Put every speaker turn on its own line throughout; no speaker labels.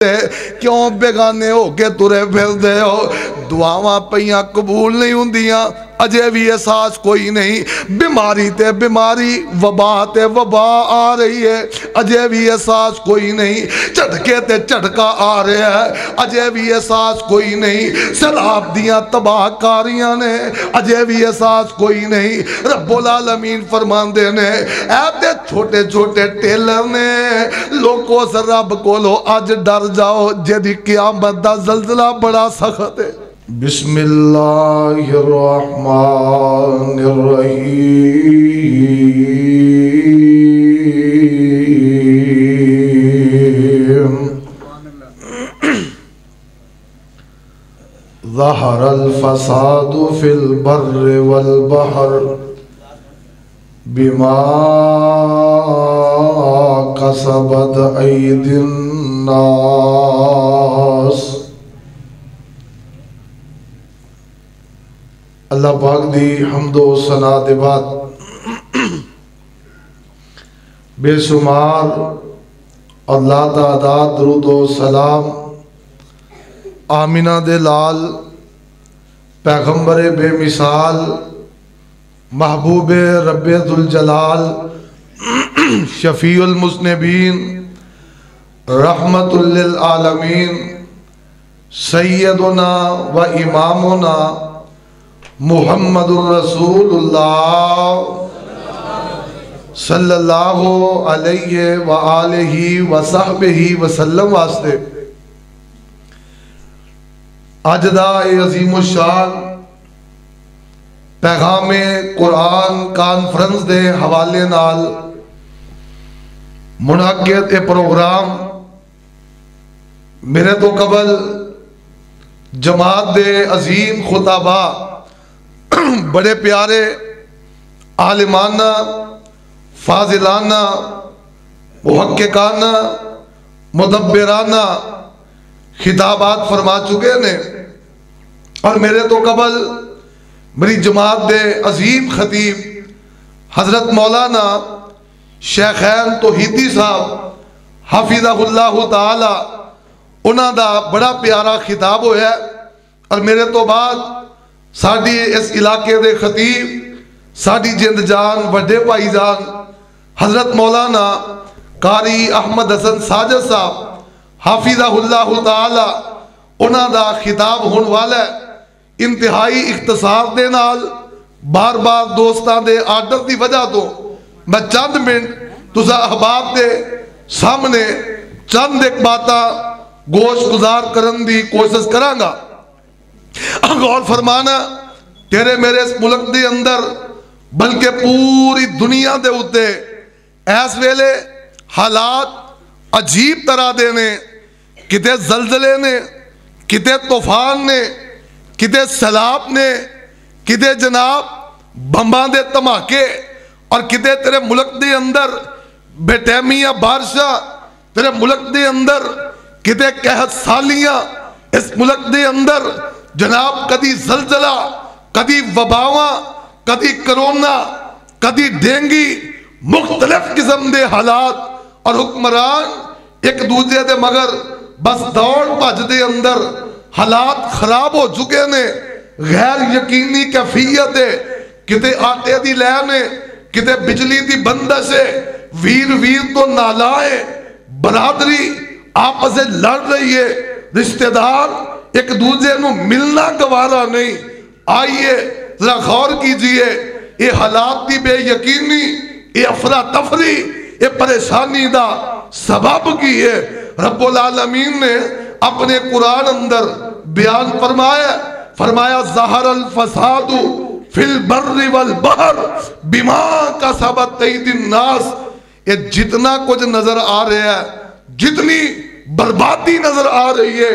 کیوں بیگانے ہو کے ترے پھر دے ہو دعاواں پہیاں قبول نہیں ہوندیاں اجے بھی احساس کوئی نہیں بیماری تے بیماری وبا تے وبا آ رہی ہے اجے بھی احساس کوئی نہیں جھٹکے تے جھٹکا آ رہا ہے اجے بھی احساس کوئی نہیں سیلاب دیاں تباہ کاریاں نے اجے بھی احساس کوئی نہیں رب العالمین فرماندے نے اے تے چھوٹے چھوٹے ٹیلر نے لوگوں سے رب کولو اج ڈر جاؤ جدی قیامت دا زلزلہ بڑا سخت ہے بسم اللہ الرحمن الرحیم ظہر الفساد فی البر والبحر بما کسبت ایدی الناس اللہ پاک دی حمد و ثنا دے بعد بے شمار اور لا تعداد درود و سلام آمینہ دے لال پیغمبر بے مثال محبوب رب ذوالجلال شفیع المذنبین رحمت للعالمین سیدنا و امامنا محمد الرسول اللہ صلی اللہ علیہ وآلہ وصحبہ وسلم واسطے آج دا عظیم الشان پیغام قرآن کانفرنس دے حوالے نال منعقد پروگرام میرے تو قبل جماعت دے عظیم خطابہ بڑے پیارے عالمانہ فاضلانہ محققانہ مدبرانہ خطابات فرما چکے نے اور میرے تو قبل میری جماعت دے عظیم خطیب حضرت مولانا شیخین توحیدی صاحب حفظہ اللہ تعالی انہاں دا بڑا پیارا خطاب ہویا ہے اور میرے تو بعد ساڑھی اس علاقے دے خطیب ساڑھی جند جان وڈے پائی جان حضرت مولانا قاری احمد حسن ساجد صاحب حافظہ اللہ تعالی انہاں دا خطاب ہون والا ہے انتہائی اختصار دے نال بار بار دوستان دے آرڈر دی وجہ تو میں چند منٹ تُسا احباب دے سامنے چند ایک باتا گوش گزار کرن دی کوشش کرانگا غور فرمانا تیرے میرے اس ملک دے اندر بلکہ پوری دنیا دے ہوتے ایس ویلے حالات عجیب طرح دینے کتے زلزلے نے کتے طوفان نے کتے سیلاب نے کتے جناب بمباں دے تماکے اور کتے تیرے ملک دے اندر بے ٹیمیاں بارشاں تیرے ملک دے اندر کتے قحط سالیاں اس ملک دے اندر جناب کدی زلزلہ کدی وباواں کدی کرونا کدی ڈینگی مختلف قسم دے حالات اور حکمران ایک دوسرے دے مگر بس دوڑ بھج دے اندر حالات خراب ہو چکے نے غیر یقینی کیفیت ہے کتے آٹے دی لینے کتے بجلی دی بندش ہے ویر تو نالائے برادری آپس سے لڑ رہی ہے رشتہ دار ایک دوسرے نو ملنا گوارا نہیں آئیے ذرا غور کیجئے یہ حالات دی بے یقینی یہ افراتفری یہ پریشانی دا سبب کی ہے رب العالمین نے اپنے قرآن اندر بیان فرمایا ظہر الفساد فی البر والبحر بما کسبت ایدی الناس یہ جتنا کچھ نظر آ رہا ہے جتنی بربادی نظر آ رہی ہے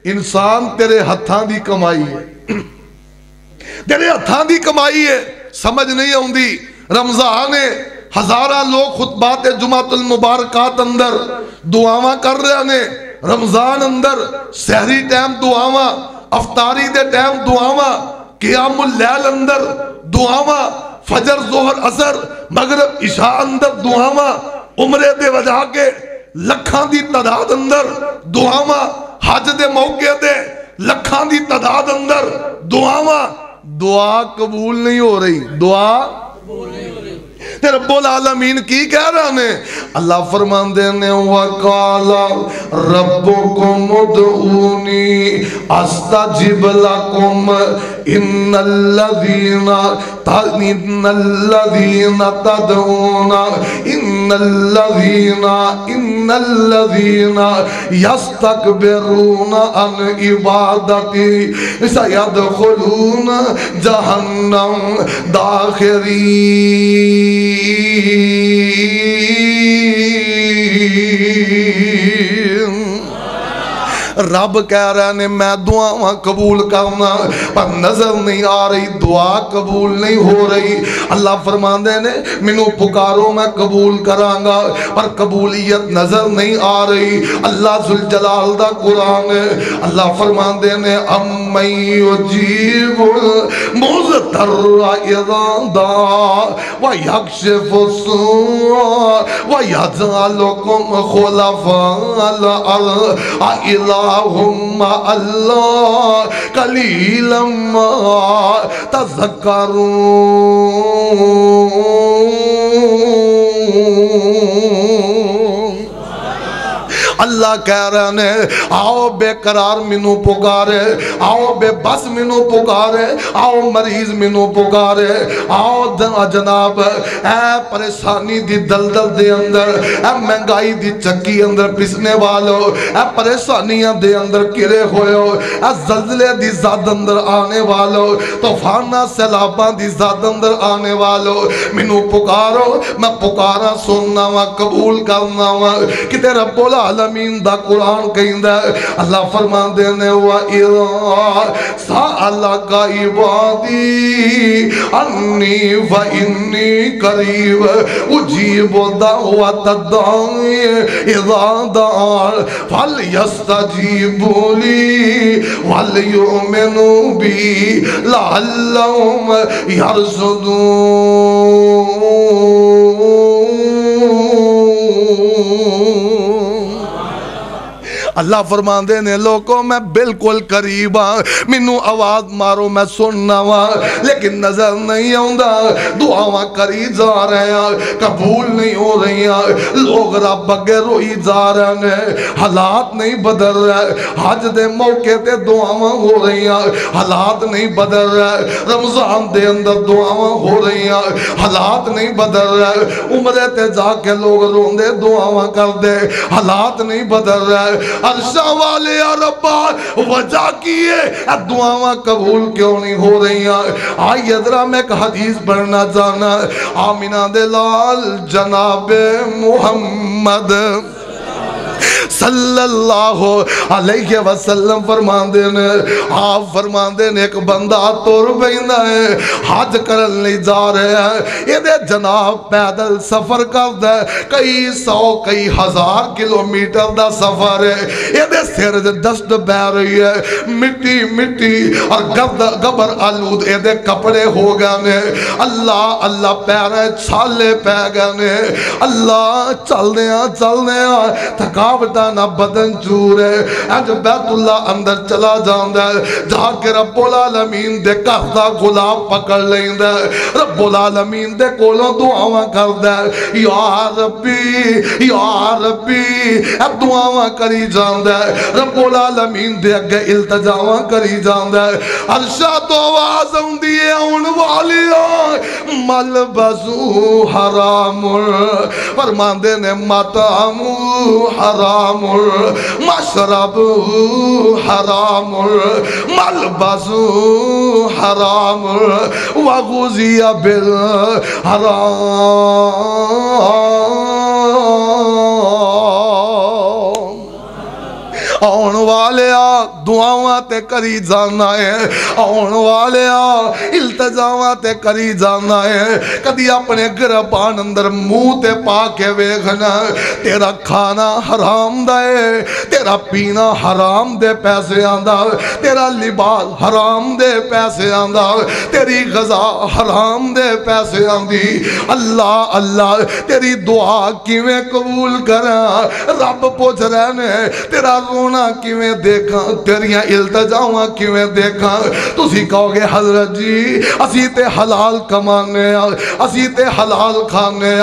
انسان تیرے ہتھاں دی کمائی ہے تیرے ہتھاں دی کمائی ہے سمجھ نہیں آؤندی رمضان ہے ہزارہ لوگ خطبات جمعۃ المبارکات اندر دعاواں کر رہے ہیں رمضان اندر سحری ٹائم دعاواں افطاری دے ٹائم دعاواں قیام اللیل اندر دعاواں فجر ظہر عصر مغرب عشاء اندر دعاواں عمرے دے وجہ کے لکھاں دی تعداد اندر دعاواں حج دے موقع دے لکھاں دی تعداد اندر دعاواں دعا قبول نہیں ہو رہی دعا تے رب العالمین کی کہہ رہا نے اللہ فرمان دینے وَقَالَ رَبُّكُمُ ادْعُونِي أَسْتَجِبْ لَكُمْ إِنَّ الَّذِينَ يَسْتَكْبِرُونَ عَنْ عِبَادَتِي سَيَدْخُلُونَ جَهَنَّمَ دَاخِرِينَ رب کہہ رہے ہیں میں دعا قبول کرنا پر نظر نہیں آ رہی دعا قبول نہیں ہو رہی اللہ فرمان دے نے منو پکارو میں قبول کرانگا پر قبولیت نظر نہیں آ رہی اللہ ذوالجلال دا قرآن ہے اللہ فرمان دے نے امَّن یجیب المضطر اذا دعا ویکشف السوء ویجعلکم خلفاء الارض اللہم اللہ قلیلا ما تذکرون اللہ کہہ رہے ہیں آؤ بے قرار منو پکارے آؤ بے بس منو پکارے آؤ مریض منو پکارے آؤ جناب اے پریشانی دی دلدل دے اندر اے مہنگائی دی چکی اندر پسنے والو اے پریشانیاں دے اندر کرے ہوئے ہو اے زلزلے دی زاد اندر آنے والو طوفانہ سیلاباں دی زاد اندر آنے والو منو پکارو میں پکارا سننا وا قبول کرنا وا کہ رب العالمین دا قرآن کہندہ ہے اللہ فرمان دینے وَإِذَا سَأَلَكَ عِبَادِي عَنِّي فَإِنِّي قَرِيبٌ أُجِيبُ دَعْوَةَ الدَّاعِ إِذَا دَعَانِ فَلْيَسْتَجِيبُوا لِي وَلْيُؤْمِنُوا بِي لَعَلَّهُمْ يَرْشُدُونَ اللہ فرمان دے نے لوگوں میں بالکل قریب ہاں منو آواز مارو میں سننا وا لیکن نظر نہیں آؤندا دعاواں کری جا رہے ہیں قبول نہیں ہو رہی ہیں لوگ رب اگے روئی جا رہے ہیں حالات نہیں بدل رہے حج دے موقع تے دعاواں ہو رہی ہیں حالات نہیں بدل رہے رمضان دے اندر دعاواں ہو رہی ہیں حالات نہیں بدل رہے عمرے تے جا کے لوگ روندے دعاواں کر دے حالات نہیں بدل رہے عرشہ والے یا ربا وجہ کیے دعاواں قبول کیوں نہیں ہو رہی ہیں آئی ادرا میں ایک حدیث پڑھنا جانا آمینہ دلال جناب محمد صلی اللہ علیہ وسلم فرمان دینے آپ فرمان دینے ایک بندہ تور بیندہ ہے حج کرن نہیں جا رہے ہیں یہ دے جناب پیدل سفر کر دے کئی سو کئی ہزار کلومیٹر دا سفر ہے یہ دے سیر دست بہ رہی ہے مٹی مٹی اور گبر آلود یہ دے کپڑے ہو گئے اللہ اللہ پیرے چھالے پہ گئے اللہ چل دیا تھکاوٹا نہ بدن چور ہے اج بیت اللہ اندر چلا جاندہ ہے جہاں کے رب العالمین دے کہتا گلاب پکڑ لیندہ ہے رب العالمین دے کولوں دعاواں کردہ ہے یا ربی اب دعاواں کری جاندہ ہے رب العالمین دے اگے التجاواں کری جاندہ ہے عرشہ تو آواز ہوں دیئے ان والیاں ملبسو حرام فرمان دینے ماتامو حرام مشرب حرام ملبس حرام وغذی بالحرام آن والیا دعاواں تے کری جانا ہے، آن والیا التجاواں تے کری جانا ہے، کدی اپنے گربان اندر منہ تے پا کے ویکھنا تیرا کھانا حرام دا ہے، تیرا پینا حرام دے پیسے آندا، تیرا لباس حرام دے پیسے آندا، تیری غذا حرام دے پیسے آندی، اللہ اللہ تیری دعا کیویں قبول کراں، رب پوچھ رہے نے تیرا رونا کیویں دیکھاں، تیریاں التجاواں کیویں دیکھاں، تسی کہو گے حضرت جی اسی تے حلال کمانے اسی تے حلال کھانے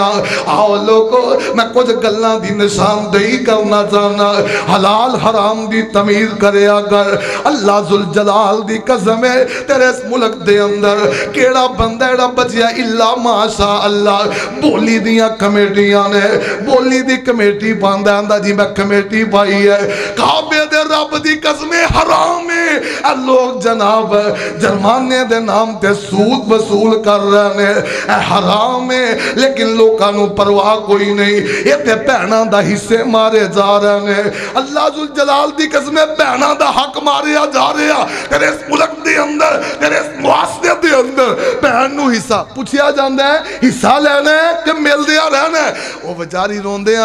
آؤ لوگو میں کچھ گلاں دی نشاندہی کرنا چاہنا، حلال حرام دی تمیز کرے اگر اللہ ذوالجلال دی قسم ہے تیرے اس ملک دے اندر کیڑا بندہ ایڑا بچیا اللہ ماشاء اللہ بولی دیاں کمیٹیاں نے، بولی دی کمیٹی باندھا اندہ جی میں کمیٹی پائی ہے، کعبے دے رب دی قسم حرام ہے، اے لوگ جناب جرمانے دے نام تے سود وصول کر رہے ہیں، اے حرام ہے لیکن لوکانوں پرواہ کوئی نہیں، یہ تے بہناں دا حصے مارے جا رہے ہیں، اللہ ذوالجلال دی قسم بہناں دا حق ماریا جا رہا، تیرے اس ملک دے اندر تیرے اس معاشرے دے اندر بہن نو حصہ پوچھیا جاندہ ہے حصہ لینا ہے کہ مل دیا رہنا ہے، وہ بچاری روندے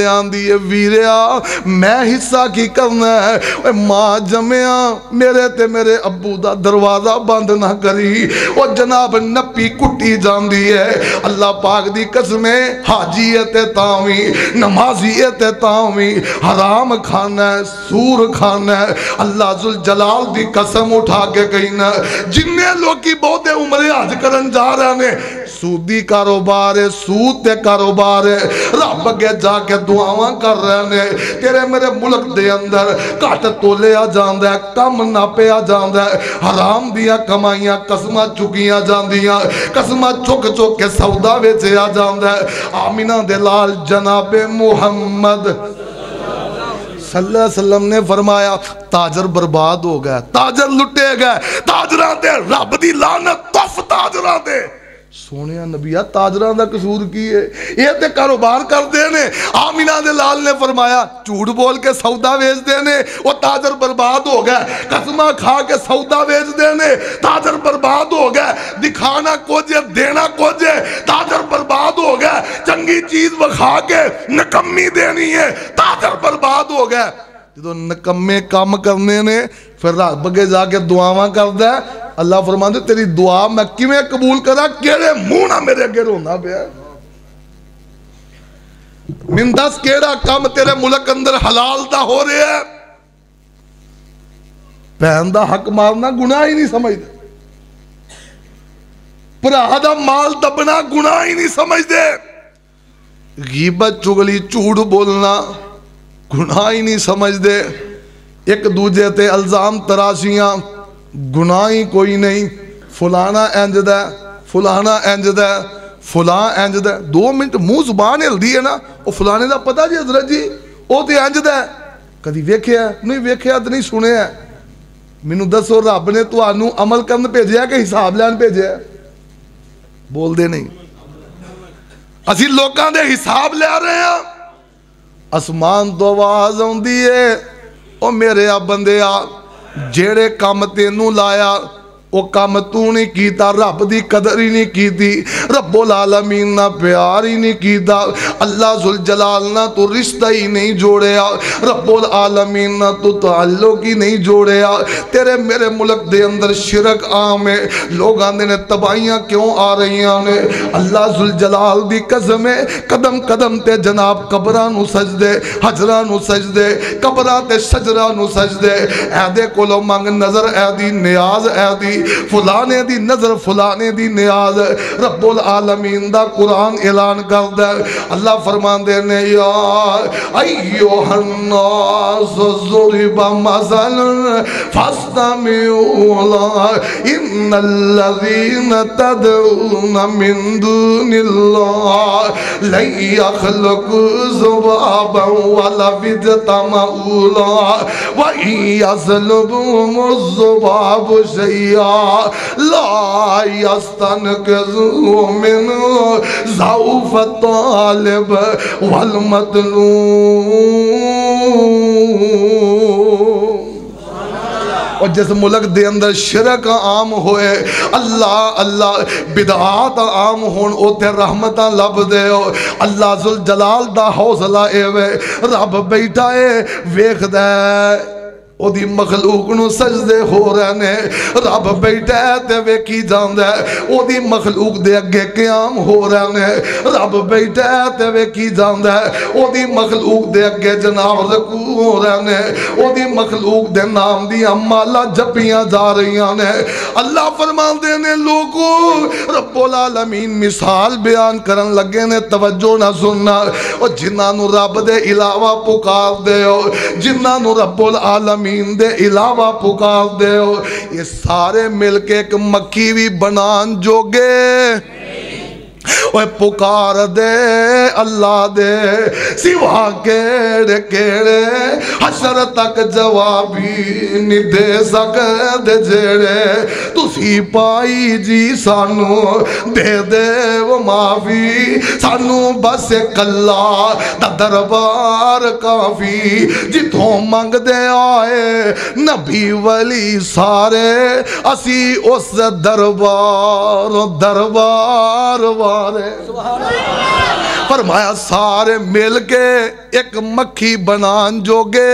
آندی ہے ویریا میں حصہ کی کرنا ہے، ماں جمعیا میرے تے میرے ابو دا دروازہ بند نہ کری، وہ جناب نپی کٹی جاندی ہے، اللہ پاک دی قسمیں حاجیت تاوی نمازیت تاوی حرام کھانا ہے سور کھانا ہے، اللہ ذوالجلال دی قسم اٹھا کے کہنا جنہیں لوگ کی بہت عمریں حج کرن جا رہے ہیں سودی کاروبار ہے، سود تے کاروبار ہے، رب کے جا کے دعاواں کر رہے ہیں، تیرے میرے ملک دے اندر کٹ تولیا جاندہ ہے، کم ناپیا جاندہ ہے، حرام دیا کمائیاں قسمہ چکیاں جاندیاں، قسمہ چک چک کے سودا ویچیا جاندہ ہے، آمینہ دلال جناب محمد صلی اللہ علیہ وسلم نے فرمایا تاجر برباد ہو گیا، تاجر لٹے گئے، تاجران دے رب دی لعنت تف تاجران دے، سونیا نبیہ تاجران دا قصور کی ہے، یہ تے کاروبار کر دینے، آمینہ دلال نے فرمایا جھوٹ بول کے سودا ویچ دینے، وہ تاجر برباد ہو گئے، قسمہ کھا کے سودا ویچ دینے، تاجر برباد ہو گئے، دکھانا کچھ دینا کچھ، تاجر برباد ہو گئے، چنگی چیز بکھا کے نکمی دینی ہے، تاجر برباد ہو گئے، جو نکمے کام کرنے نے پھر رب کے جا کے دعاواں کرتا ہے، اللہ فرماتے تیری دعا میں کیویں قبول کرا کیڑے منہ نہ میرے اگے رونا پیا، من دس کیڑا کام تیرے ملک اندر حلال دا ہو رہے ہے، بہن دا حق مارنا گناہ ہی نہیں سمجھتے، بھرا دا مال دبنا گناہ ہی نہیں سمجھتے، غیبت چغلی جھوٹ بولنا گناہ ہی نہیں سمجھتے، ایک دوجے تے الزام تراشیاں گناہ ہی کوئی نہیں، فلانا انجد ہے فلانا انجد ہے فلان انجد ہے، 2 منٹ منہ زبان ہل دی ہے نا وہ فلانے دا پتہ جی حضرت جی وہ تے انجد ہے، کدی ویکھیا نہیں ویکھیا تو نہیں سنے ہے، مینوں دسو رب نے تانوں عمل کرن بھیجیا کہ حساب لین بھیجیا، بول دے نہیں، اسی لوکاں دے حساب لے رہے ہیں، اسمان تو آواز آندی ہے او میرے بندے جیڑے کام تینوں لایا وہ کام تو نہیں کیتا، رب دی قدر ہی نہیں کیتی، رب العالمین نہ پیار ہی نہیں کیتا، اللہ ذوالجلال نہ تو رشتہ ہی نہیں جوڑیا، رب العالمین نہ تو تعلق ہی نہیں جوڑیا، تیرے میرے ملک دے اندر شرک عام ہے، لوگ آندے نے تباہیاں کیوں آ رہی ہیں، اللہ ذوالجلال دی قسم ہے قدم قدم تے جناب قبران نو سجدے، حجران نو سجدے، قبران تے شجران نو سجدے، اے دے کولو مانگ نظر اے دی نیاز اے دی فلانے دی نظر فلانے دی نیاز، رب العالمین دا قرآن اعلان کردہ، اللہ فرمان دینے یا ایوہ الناس ضرب مثل فاستمعوا له ان الذین تدعون من دون اللہ لن يخلقوا ذبابا ولو اجتمعوا له وإن يسلبهم الذباب شيئا لا يستنقذوا منه ضعف الطالب والمطلوب اور جس ملک دے اندر شرک عام ہوئے اللہ اللہ بدعات عام ہون اوتے رحمتاں لب دے ہو اللہ ذوالجلال دا حوصلہ اے وے رب بیٹھا اے ویکھ دے او دی مخلوق نو سجدے ہو رہنے رب بیٹھا ہے تے ویکھی جاندہ ہے او دی مخلوق دے اگے قیام ہو رہنے رب بیٹھا ہے تے ویکھی جاندہ ہے او دی مخلوق دے اگے جناب رکوع ہو رہنے او دی مخلوق دے نام دی امالہ جپیاں جا رہی نے اللہ فرمان دینے لوگوں رب العالمین مثال بیان کرن لگے نے توجہ نہ سننا اور جنہاں نو رب دے علاوہ پکار دے ہو جنہاں نو رب العالمین دے علاوہ پکار دے ہو یہ سارے مل کے ایک مکھی بھی بنان جوگے اوہ پکار دے اللہ دے سوا کیڑے کیڑے حشر تک جوابی نہیں دے سکتے جیڑے تسی پائی جی سانو دے دے وہ معافی سانو بس کلا دا دربار کافی جتوں منگ دے آئے نبی ولی سارے اسی اس دربار والے فرمایا سارے مل کے ایک مکھی بنان جوگے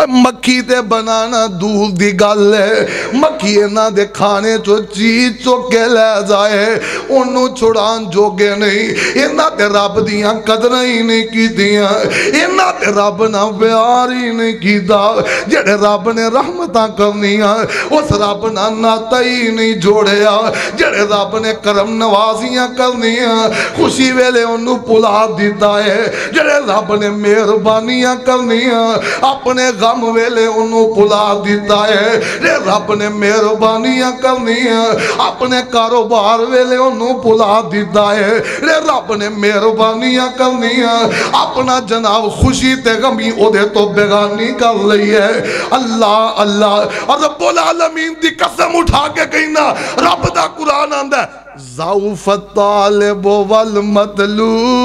مکھی تے بنانا دور دی گل ہے مکھی اینا دے کھانے چو چیز چو کے لے جائے انہوں چھڑان جوگے نہیں اینا تے رب دیاں قدر ہی نہیں کی دیاں اینا تے رب نہ پیار ہی نہیں کی دا جڑے رب نے رحمتاں کرنیاں اس رب نہ ناتا ہی نہیں جوڑیا جڑے رب نے کرم نوازیاں کرنیاں خوشی ویلے انہوں پلا دیتا ہے جڑے رب نے مہربانیاں کرنیاں اپنے غم ویلے انہوں پلا دیتا ہے جے رب نے مہربانیاں کرنیاں اپنے کاروبار ویلے انہوں پلا دیتا ہے جے رب نے مہربانیاں کرنیاں اپنا جناب خوشی تے غمی او دے تو بیگانی کر لئی ہے اللہ اللہ اور رب العالمین دی قسم اٹھا کے کہنا رب دا قرآن آندہ ہے ضعف الطالب والمطلوب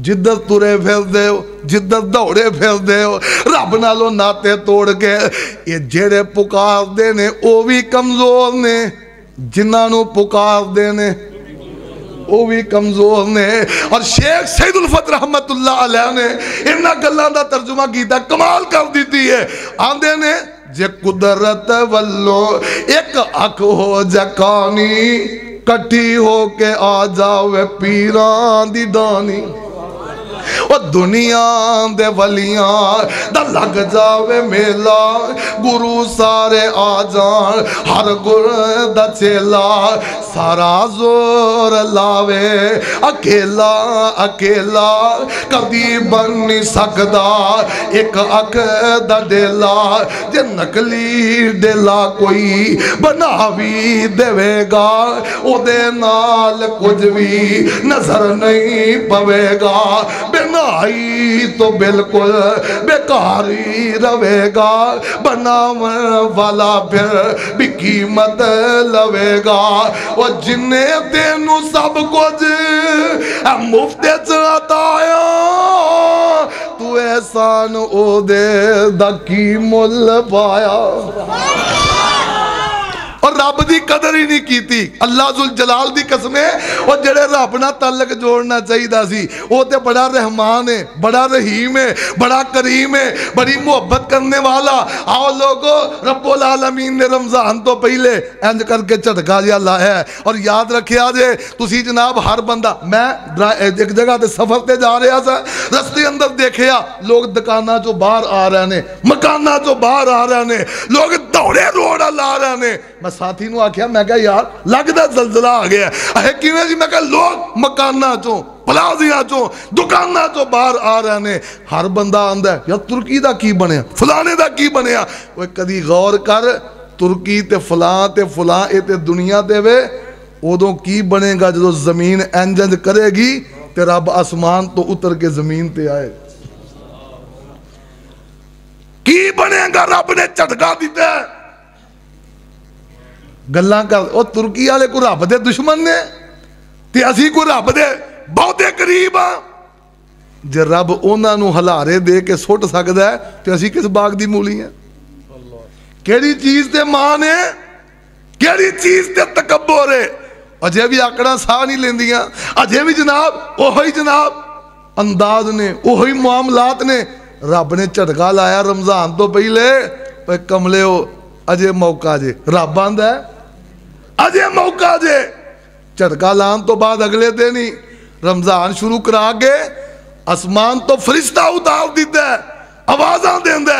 جدر تورے پھر دے ہو جدر دوڑے پھر دے ہو رب نالو ناتے توڑ کے یہ جڑے پکار دینے او بھی کمزور نے جنہاں نو پکار دینے وہ بھی کمزور نے اور شیخ سید الفت رحمت اللہ علیہ نے انہا گلان دا ترجمہ کیتا کمال کر دیتی ہے آندے نے جے قدرت واللو ایک اک ہو جکانی کٹھی ہو کے آ جاوے پیران دی دانی اور دنیا دے ولیاں دا لگ جاوے میلا گرو سارے آ جان ہر گر دا چیلا سارا زور لاوے اکیلا اکیلا کبھی بن نہیں سکدا ایک اک دا ڈیلا جے نکلی ڈیلا کوئی بناوی دے گا او دے نال کچھ بھی نظر نہیں پوے گا بنائی تو بالکل بیکاری روے گا بناون والا پھر بھی قیمت لوے گا اور جنہیں تینوں سب کچھ مفت عطایا تو احسان او دے دا کی مل پایا اور رب دی قدر ہی نہیں کیتی اللہ ذوالجلال دی قسمیں اور جڑے رب نہ تعلق جوڑنا چاہیے دا سی وہ تے بڑا رحمان ہے بڑا رحیم ہے بڑا کریم ہے بڑی محبت کرنے والا آؤ لوگو رب العالمین نے رمضان تو پہلے انج کر کے چٹکا دیا لایا ہے اور یاد رکھے آجے تسی جناب ہر بندہ میں ایک جگہ تے سفر تے جا رہا سا رستے اندر دیکھیا لوگ دکانہ جو باہر آ رہے ہیں مکانہ جو باہر آ رہے ہیں لوگ دوڑے روڑا لا رہے ہیں میں ساتھی نو آکھیا میں کہا یار لگ دا زلزلہ آ گیا ہے کیویں جی میں کہا لوگ مکانہ چوں پلازیاں چوں دکانہ چوں باہر آ رہے ہیں ہر بندہ آندہ ہے یا ترکی دا کی بنیا فلانے دا کی بنیا وہ کدی غور کر ترکی تے فلاں اے تے دنیا دے وے ادوں کی بنے گا جدو زمین انجنج کرے گی تے رب آسمان تو اتر کے زمین تے آئے کی بنے گا رب نے چٹکا دیتا ہے گلان کر او ترکی والے کو رب دے دشمن نے تے اسی کو رب دے بہتے قریب ہاں ਜੇ ਰੱਬ ਉਹਨਾਂ ਨੂੰ ਹਲਾਰੇ ਦੇ ਕੇ ਸੁੱਟ ਸਕਦਾ ਹੈ ਤੇ ਅਸੀਂ ਕਿਸ ਬਾਗ ਦੀ ਮੂਲੀ ਹੈ? ਕਿਹੜੀ ਚੀਜ਼ ਤੇ ਮਾਨ ਹੈ, ਕਿਹੜੀ ਚੀਜ਼ ਤੇ ਤਕੱਬਰ ਹੈ? ਅਜੇ ਵੀ ਆਕੜਾਂ ਸਾਹ ਨਹੀਂ ਲੈਂਦੀਆਂ, ਅਜੇ ਵੀ ਜਨਾਬ ਉਹੀ ਜਨਾਬ ਅੰਦਾਜ਼ ਨੇ, ਉਹੀ ਮਾਮਲਾਤ ਨੇ। ਰੱਬ ਨੇ ਝਟਕਾ ਲਾਇਆ ਰਮਜ਼ਾਨ ਤੋਂ ਪਹਿਲੇ, ਓਏ ਕਮਲਿਓ ਅਜੇ ਮੌਕਾ ਜੇ। ਰੱਬ ਆਂਦਾ ਅਜੇ ਮੌਕਾ ਜੇ। ਝਟਕਾ ਲਾਉਣ ਤੋਂ ਬਾਅਦ ਅਗਲੇ ਦਿਨ ਹੀ ਰਮਜ਼ਾਨ ਸ਼ੁਰੂ ਕਰਾ ਕੇ ਅਸਮਾਨ ਤੋਂ ਫਰਿਸ਼ਤਾ ਉਤਾਰ ਦਿੰਦਾ, ਆਵਾਜ਼ਾਂ ਦਿੰਦਾ,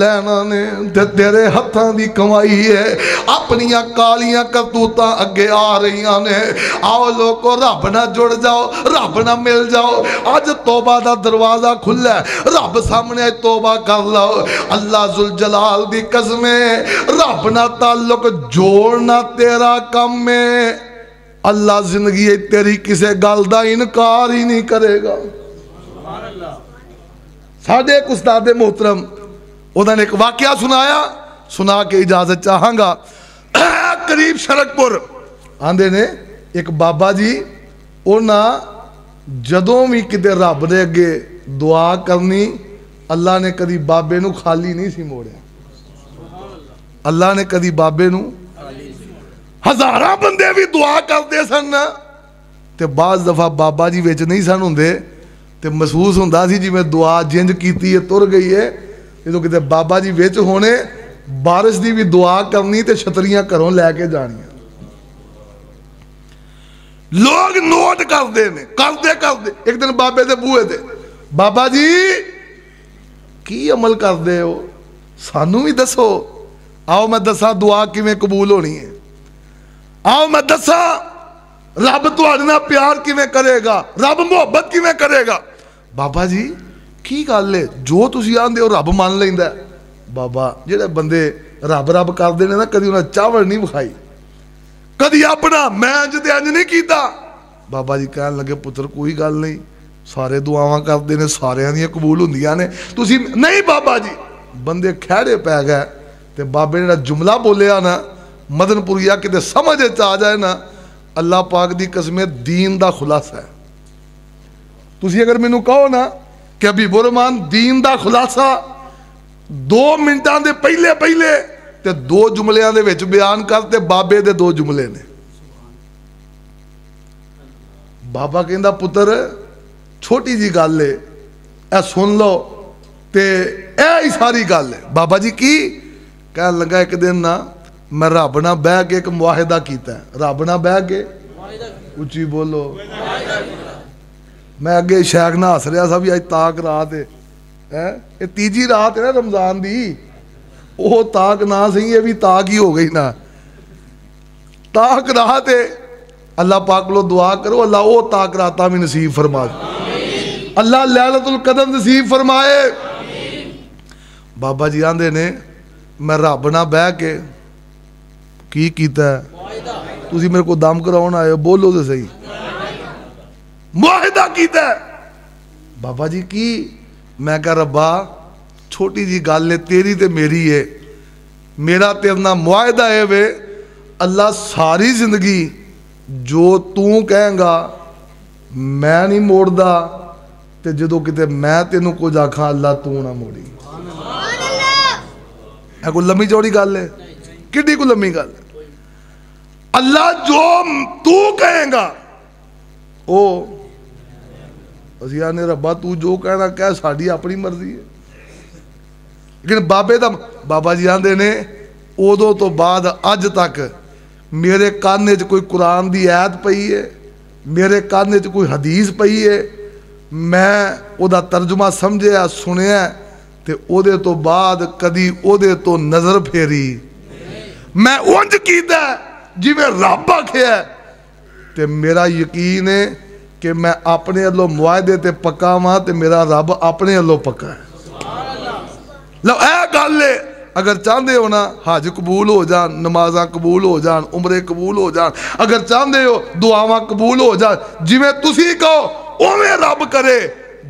لینا نے تے تیرے ہتھاں دی کمائی ہے اپنیاں کالیاں کرتوتاں اگے آ رہی نے آؤ لوگو رب نہ جڑ جاؤ رب نہ مل جاؤ آج توبہ دا دروازہ کھلا ہے رب سامنے توبہ کر لو اللہ ذوالجلال دی قسمیں رب نہ تعلق جوڑنا تیرا کم میں اللہ زندگی تیری کسے گل دا انکار ہی نہیں کرے گا ساڑھے ایک استاد محترم انہوں نے ایک واقعہ سنایا سنا کے اجازت چاہاں گا قریب شرکپور آندے نے ایک بابا جی انہاں جدوں بھی کتے رب دے اگے دعا کرنی اللہ نے کدی بابے نو خالی نہیں سی موڑیا اللہ نے کدی بابے نو ہزاراں بندے بھی دعا کرتے سن تے بعض دفعہ بابا جی وچ نہیں سن ہوندے تے محسوس ہوندا سی جی میں دعا جنج کیتی ہے تر گئی ہے جدوں کتے بابا جی وچ ہونے بارش دی بھی دعا کرنی تے چھتریاں گھروں لے کے جانیاں لوگ نوٹ کرتے ہیں کرتے ایک دن بابے دے بوئے دے بابا جی کی عمل کرتے ہو سانو بھی دسو آؤ میں دسا دعا کیویں قبول ہونی ہے آؤ میں دسا رب تہاڈے نال پیار کیویں کرے گا رب محبت کیویں کرے گا بابا جی کی گل ہے جو تسی آندے ہو رب مان لیندا ہے بابا جڑے بندے رب رب کردے نے نا کدی انہاں چاول نہیں وکھائی کدی اپنا میں انج تے انج نہیں کیتا بابا جی کہن لگے پتر کوئی گل نہیں سارے دعاواں کردے نے ساریاں دیاں قبول ہوندیاں نے تسی نہیں بابا جی بندے کھڑے پے گئے تے بابے نے جڑا جملہ بولیا نا مدن پوریا کتے سمجھ آ جائے نا اللہ پاک دی قسمیں دین دا خلاصہ ہے تسی اگر مینوں کہو نا کہ حبیب الرحمان دین دا خلاصہ 2 منٹاں دے پہلے تے 2 جملیاں دے وچ بیان کرتے بابے دے 2 جملے نے بابا کہندا پتر چھوٹی جی گل ہے اے سن لو تے اے ہی ساری گل ہے بابا جی کی کہن لگا ایک دن نا میں رب نہ بہ کے ایک معاہدہ کیتا ہے رب نہ بہ کے اچھی بولو میں اگے شیخ نہ ہس رہا سا بھی آج تاک رات ہے یہ تیجی رات ہے نا رمضان دی وہ تاک نہ سی یہ بھی تاک ہی ہو گئی نا تاک رات ہے اللہ پاک لو دعا کرو اللہ وہ تاک راتہ میں نصیب فرمائے اللہ لیلۃ القدر نصیب فرمائے بابا جی آندے نے میں رب نہ بہ کے کی کیتا ہے تسی میرے کو دم کراؤن آئے بولو دے صحیح معاہدہ کیتا ہے بابا جی کی میں کہا ربا چھوٹی جی گل ہے تیری تے میری ہے میرا تیرنا معاہدہ ہے وے اللہ ساری زندگی جو تو کہیں گا میں نہیں موڑ دا تے جدو کتے میں تینوں کو جا کھا اللہ تو نہ موڑی ہے کوئی لمبی چوڑی گل ہے کڈی کو لمبی گل ہے اللہ جو تو کہیں گا او اسیاں نے ربا تو جو کہنا کہہ ساڑی اپنی مرضی ہے لیکن بابا جی آندے نے ادو تو بعد اج تک میرے کانے چ کوئی قرآن دی آیت پئی ہے میرے کانے چ کوئی حدیث پئی ہے میں او دا ترجمہ سمجھیا سنیا تے او دے تو بعد کدی او دے تو نظر پھیری میں اونج کیتا جی میں رب آکھیا ہے تے میرا یقین ہے کہ میں اپنے اللہ معاہدے تے پکا ماں تے میرا رب اپنے اللہ پکا ہے لو اے گل ہے اگر چاہندے ہو نا حج قبول ہو جان نمازاں قبول ہو جان عمرے قبول ہو جان اگر چاہندے ہو دعاواں قبول ہو جان جی میں تسی کہو اویں رب کرے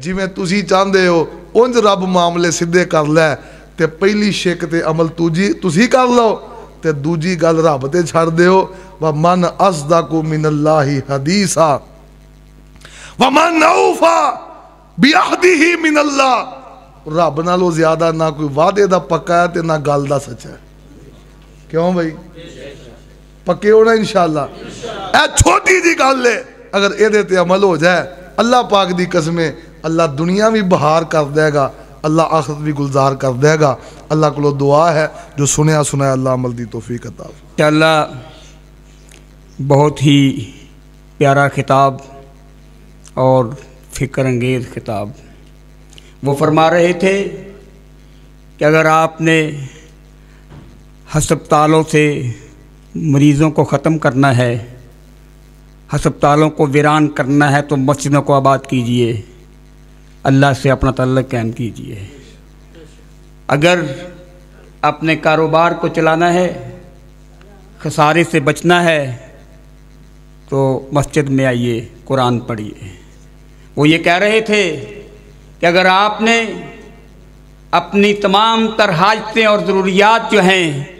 جی میں تسی چاہندے ہو انج رب معاملے سدھے کر لے تے پہلی شک تے عمل تسی کر لو تے دوجی گل رب تے چھڑ دیو وَمَنْ أَصْدَقُ مِنَ اللَّهِ حَدِيثًا وَمَنْ أَوْفَى بِعَهْدِهِ مِنَ اللَّهِ رب نالو زیادہ نہ کوئی وعدے دا پکا ہے تے نہ گل دا سچ ہے کیوں بھائی پکے ہونا انشاءاللہ اے چھوٹی جی گل ہے اگر اے دے تے عمل ہو جائے اللہ پاک دی قسمیں اللہ دنیا بھی بہار کر دے گا اللہ آخرت بھی گلزار کر دے گا اللہ کو دعا ہے جو سنیا سنایا اللہ عمل دی توفیق عطا فرمائے
اللہ بہت ہی پیارا خطاب اور فکر انگیز خطاب وہ فرما رہے تھے کہ اگر آپ نے ہسپتالوں سے مریضوں کو ختم کرنا ہے، ہسپتالوں کو ویران کرنا ہے، تو مسجدوں کو آباد کیجئے، اللہ سے اپنا تعلق قائم کیجئے۔ اگر اپنے کاروبار کو چلانا ہے، خسارے سے بچنا ہے، تو مسجد میں آئیے، قرآن پڑھیے۔ وہ یہ کہہ رہے تھے کہ اگر آپ نے اپنی تمام تر حاجتیں اور ضروریات جو ہیں